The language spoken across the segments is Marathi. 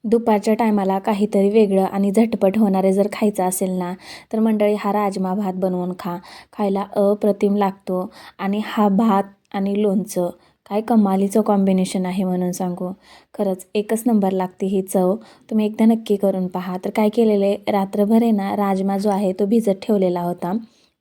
दुपारच्या टायमाला काहीतरी वेगळं आणि झटपट होणारे जर खायचं असेल ना, तर मंडळी हा राजमा भात बनवून खायला अप्रतिम लागतो. आणि हा भात आणि लोणचं काय कमालीचं कॉम्बिनेशन आहे म्हणून सांगू. खरंच एकच नंबर लागते ही चव. तुम्ही एकदा नक्की करून पहा. तर काय केलेलं आहे, रात्रभर आहे ना राजमा जो आहे तो भिजत ठेवलेला होता.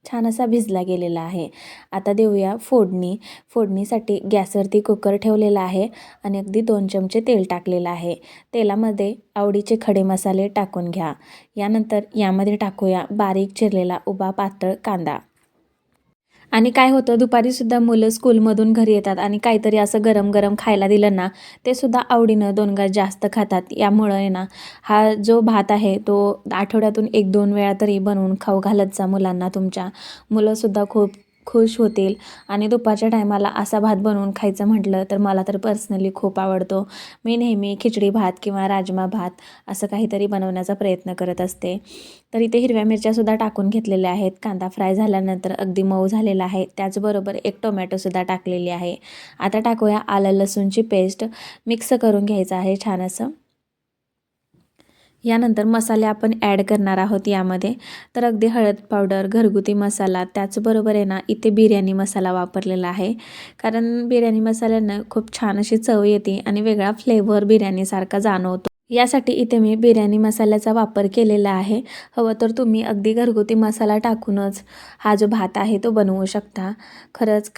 छान असा भिजला गेलेला आहे. आता देऊया फोडणी. फोडणीसाठी गॅसवरती कुकर ठेवलेला आहे आणि अगदी 2 चमचे तेल टाकलेलं आहे. तेलामध्ये आवडीचे खडे मसाले टाकून घ्या. यानंतर यामध्ये टाकूया बारीक चिरलेला उभा पातळ कांदा. आणि काय होतं, दुपारीसुद्धा मुलं स्कूलमधून घरी येतात आणि काहीतरी असं गरम गरम खायला दिलं ना, ते सुद्धा आवडीनं 2 घास जास्त खातात. यामुळं आहे ना, हा जो भात आहे तो आठवड्यातून 1-2 वेळा तरी बनवून खाऊ घालत जा मुलांना तुमच्या. मुलंसुद्धा खूप खुश होतील. आणि दुपारच्या टायमाला असा भात बनवून खायचं म्हटलं तर मला तर पर्सनली खूप आवडतो. मी नेहमी खिचडी भात किंवा राजमा भात असं काहीतरी बनवण्याचा प्रयत्न करत असते. तर इथे हिरव्या मिरच्यासुद्धा टाकून घेतलेल्या आहेत. कांदा फ्राय झाल्यानंतर अगदी मऊ झालेला आहे. त्याचबरोबर एक टोमॅटोसुद्धा टाकलेली आहे. आता टाकूया आलं लसूणची पेस्ट. मिक्स करून घ्यायचं आहे छान असं. यानंतर मसाले आपण ॲड करणार आहोत यामध्ये. तर अगदी हळद पावडर, घरगुती मसाला, त्याचबरोबर आहे ना इथे बिर्याणी मसाला वापरलेला आहे. कारण बिर्याणी मसाल्यानं खूप छान अशी चव येते आणि वेगळा फ्लेवर बिर्याणीसारखा जाणवतो. यासाठी इथे मी बिर्याणी मसाल्याचा वापर केलेला आहे. हवं तर तुम्ही अगदी घरगुती मसाला टाकूनच हा जो भात आहे तो बनवू शकता. खरंच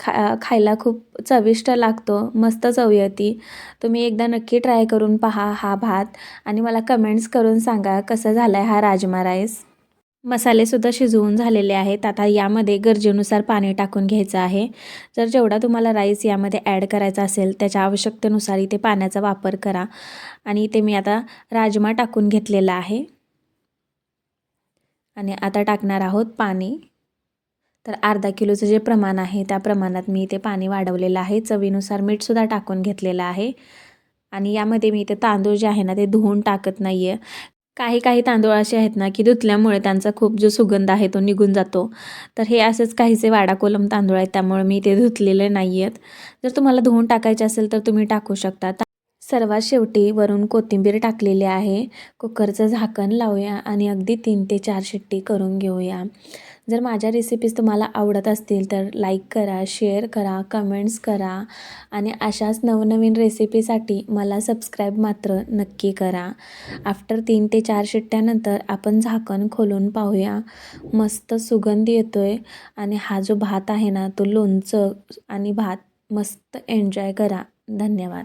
खायला खूप चविष्ट लागतो, मस्त चव येते. तुम्ही एकदा नक्की ट्राय करून पहा हा भात आणि मला कमेंट्स करून सांगा कसा झाला आहे हा राजमा राईस. मसालेसुद्धा शिजवून झालेले आहेत. आता यामध्ये गरजेनुसार पाणी टाकून घ्यायचं आहे. जर जेवढा तुम्हाला राईस यामध्ये ॲड करायचा असेल त्याच्या आवश्यकतेनुसार इथे पाण्याचा वापर करा. आणि इथे मी आता राजमा टाकून घेतलेला आहे आणि आता टाकणार आहोत पाणी. तर अर्धा किलोचं जे प्रमाण आहे त्या प्रमाणात मी इथे पाणी वाढवलेलं आहे. चवीनुसार मीठसुद्धा टाकून घेतलेलं आहे. आणि यामध्ये मी इथे तांदूळ जे आहे ना ते धुवून टाकत नाही आहे. काही तांदूळ असे आहेत ना की धुतल्यामुळे त्यांचा खूप जो सुगंध आहे तो निघून जातो. तर हे असेच काहीसे वाडा कोलम तांदूळ आहेत, त्यामुळे मी ते धुतलेले नाही आहेत. जर तुम्हाला धुवून टाकायचे असेल तर तुम्ही टाकू शकता. सर्वात शेवटी वरून कोथिंबीर टाकलेली आहे. कुकरचं झाकण लावूया आणि अगदी 3 ते 4 शिट्टी करून घेऊया. जर माझ्या रेसिपीज तुम्हाला आवडत असतील तर लाईक करा, शेअर करा, कमेंट्स करा आणि अशाच नवनवीन रेसिपीसाठी मला सबस्क्राईब मात्र नक्की करा. आफ्टर 3 ते 4 शिट्ट्यानंतर आपण झाकण खोलून पाहूया. मस्त सुगंध येतोय आणि हा जो भात आहे ना तो लोणचं आणि भात मस्त एन्जॉय करा. धन्यवाद.